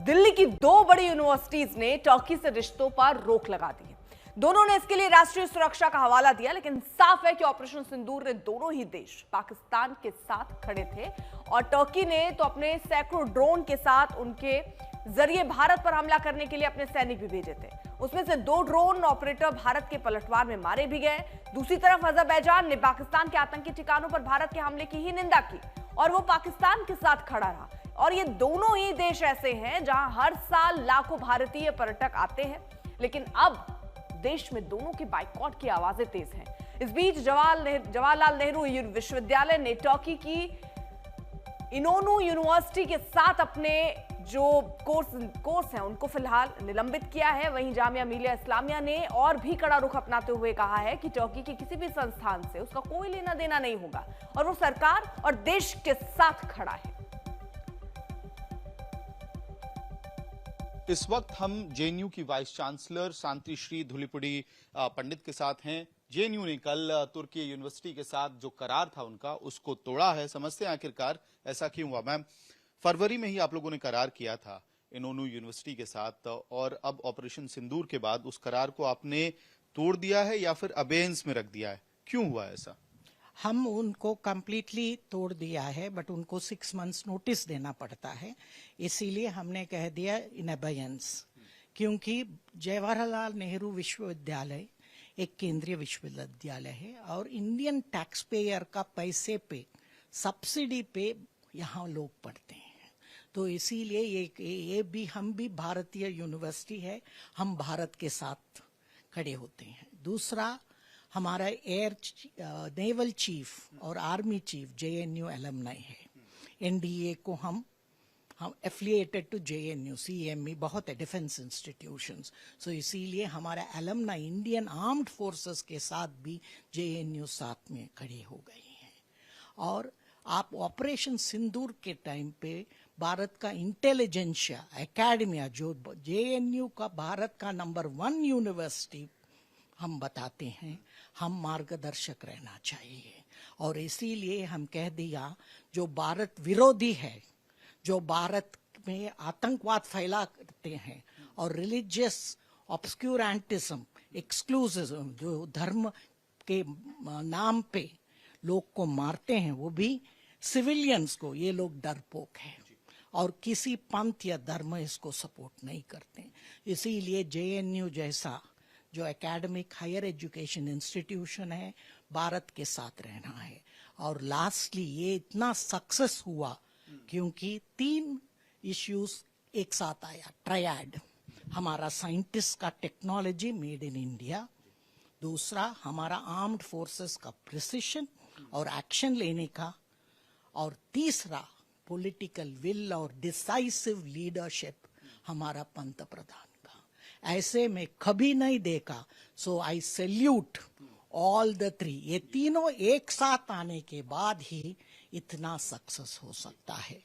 दिल्ली की दो बड़ी यूनिवर्सिटीज ने टर्की से रिश्तों पर रोक लगा दी है। दोनों ने इसके लिए राष्ट्रीय सुरक्षा का हवाला दिया, लेकिन साफ है कि ऑपरेशन सिंदूर ने दोनों ही देश पाकिस्तान के साथ खड़े थे और टर्की ने तो अपने सैकड़ों ड्रोन के साथ उनके जरिए भारत पर हमला करने के लिए अपने सैनिक भी भेजे थे। उसमें से 2 ड्रोन ऑपरेटर भारत के पलटवार में मारे भी गए। दूसरी तरफ अजरबैजान ने पाकिस्तान के आतंकी ठिकानों पर भारत के हमले की ही निंदा की और वो पाकिस्तान के साथ खड़ा रहा। और ये दोनों ही देश ऐसे हैं जहां हर साल लाखों भारतीय पर्यटक आते हैं, लेकिन अब देश में दोनों के बाइकॉट की आवाजें तेज हैं। इस बीच जवाहरलाल नेहरू विश्वविद्यालय ने टर्की की इनोनू यूनिवर्सिटी के साथ अपने जो कोर्स हैं उनको फिलहाल निलंबित किया है। वहीं जामिया मिलिया इस्लामिया ने और भी कड़ा रुख अपनाते हुए कहा है कि टर्की के किसी भी संस्थान से उसका कोई लेना देना नहीं होगा और वो सरकार और देश के साथ खड़ा है। इस वक्त हम जेएनयू की वाइस चांसलर शांतिश्री धुलीपुड़ी पंडित के साथ हैं। जेएनयू ने कल तुर्की यूनिवर्सिटी के साथ जो करार था उनका, उसको तोड़ा है। समझते हैं आखिरकार ऐसा क्यों हुआ। मैम, फरवरी में ही आप लोगों ने करार किया था इनोनू यूनिवर्सिटी के साथ, और अब ऑपरेशन सिंदूर के बाद उस करार को आपने तोड़ दिया है या फिर अबेंस में रख दिया है, क्यों हुआ ऐसा? हम उनको कंप्लीटली तोड़ दिया है, बट उनको 6 मंथ्स नोटिस देना पड़ता है, इसीलिए हमने कह दिया इन अबेंस। क्योंकि जवाहरलाल नेहरू विश्वविद्यालय एक केंद्रीय विश्वविद्यालय है और इंडियन टैक्स पेयर का पैसे पे, सब्सिडी पे यहाँ लोग पढ़ते हैं, तो इसीलिए ये भी हम भी भारतीय यूनिवर्सिटी है, हम भारत के साथ खड़े होते हैं। दूसरा, हमारा नेवल चीफ और आर्मी चीफ जेएनयू एलमनाई है। एनडीए को हम एफिलिएटेड टू जेएनयू, सीएमई बहुत है, डिफेंस इंस्टीट्यूशंस, सो इसीलिए हमारा एलमनाई इंडियन आर्म्ड फोर्सेस के साथ भी जेएनयू साथ में खड़े हो गए हैं। और आप ऑपरेशन सिंदूर के टाइम पे भारत का इंटेलिजेंशिया एकेडमिया, जो जेएनयू का भारत का नंबर 1 यूनिवर्सिटी हम बताते हैं, हम मार्गदर्शक रहना चाहिए। और इसीलिए हम कह दिया, जो भारत विरोधी है, जो भारत में आतंकवाद फैलाते हैं और रिलीजियस ऑब्स्क्यूरेंटिज्म, एक्सक्लूसिज्म, जो धर्म के नाम पे लोग को मारते हैं, वो भी सिविलियंस को, ये लोग डरपोक हैं और किसी पंथ या धर्म इसको सपोर्ट नहीं करते। इसीलिए जेएनयू जैसा जो एकेडमिक हायर एजुकेशन इंस्टीट्यूशन है, भारत के साथ रहना है। और लास्टली ये इतना सक्सेस हुआ क्योंकि 3 इश्यूज एक साथ आया, ट्रायड। हमारा साइंटिस्ट का टेक्नोलॉजी मेड इन इंडिया, दूसरा हमारा आर्म्ड फोर्सेस का प्रिसिशन और एक्शन लेने का, और तीसरा पॉलिटिकल विल और डिसाइसिव लीडरशिप हमारा पंत प्रधान का। ऐसे में कभी नहीं देखा। सो आई सैल्यूट ऑल द 3। ये तीनों एक साथ आने के बाद ही इतना सक्सेस हो सकता है।